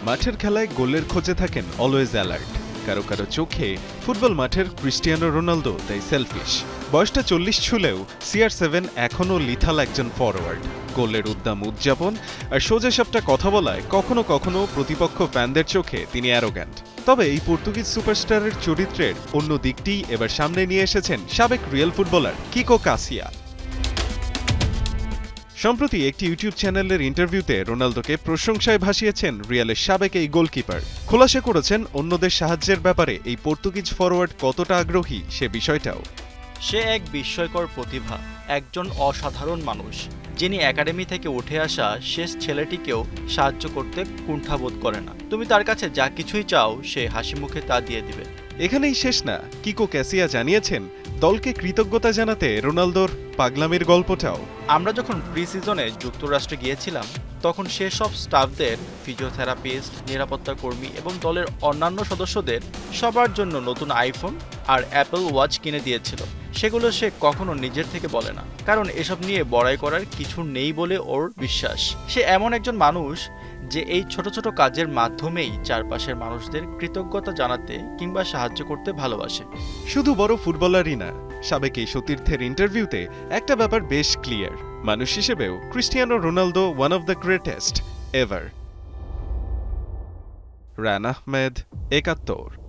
মাঠের খেলায় গোলের খোঁজে থাকেন অলওয়েজ অ্যালার্ট। কারো কারো চোখে ফুটবল মাঠের ক্রিস্টিয়ানো রোনালদো তাই সেলফিশ। বয়সটা 40 ছুলেও CR7 এখনও লিথাল একজন ফরওয়ার্ড। গোলের উদ্দাম উদযাপন আর সোজাসাপটা কথা বলায় কখনো কখনো প্রতিপক্ষ ফ্যানদের চোখে তিনি অ্যারোগ্যান্ট। তবে এই পর্তুগিজ সুপারস্টারের চরিত্রের অন্য দিকটি এবার সামনে নিয়ে এসেছেন সাবেক রিয়াল ফুটবলার কিকো কাসিয়া। সম্প্রতি একটি ইউটিউব চ্যানেলের ইন্টারভিউতে রোনালদোকে প্রশংসায় ভাসিয়েছেন রিয়ালের সাবেক এই গোলকিপার। খোলাসা করেছেন অন্যদের সাহায্যের ব্যাপারে এই পর্তুগিজ ফরওয়ার্ড কতটা আগ্রহী সে বিষয়টাও। সে এক বিস্ময়কর প্রতিভা, একজন অসাধারণ মানুষ, যিনি একাডেমি থেকে উঠে আসা শেষ ছেলেটিকেও সাহায্য করতে কুণ্ঠাবোধ করে না। তুমি তার কাছে যা কিছুই চাও সে হাসি মুখে তা দিয়ে দিবে। এখানেই শেষ না, কিকো কাসিয়া জানিয়েছেন দলকে কৃতজ্ঞতা জানাতে রোনালদোর পাগলামির গল্পটাও। আমরা যখন প্রি সিজনে যুক্তরাষ্ট্রে গিয়েছিলাম তখন সেসব স্টাফদের, ফিজিওথেরাপিস্ট, নিরাপত্তা কর্মী এবং দলের অন্যান্য সদস্যদের সবার জন্য নতুন আইফোন আর অ্যাপল ওয়াচ কিনে দিয়েছিল। সেগুলো সে কখনো নিজের থেকে বলে না, কারণ এসব নিয়ে বড়াই করার কিছু নেই বলে ওর বিশ্বাস। সে এমন একজন মানুষ যে এই ছোট ছোট কাজের মাধ্যমেই চারপাশের মানুষদের কৃতজ্ঞতা জানাতে কিংবা সাহায্য করতে ভালোবাসে। শুধু বড় ফুটবলারই না, সাবেক এই সতীর্থের ইন্টারভিউতে একটা ব্যাপার বেশ ক্লিয়ার, মানুষ হিসেবেও Cristiano Ronaldo one of the greatest ever. Run Ahmed, ৭১।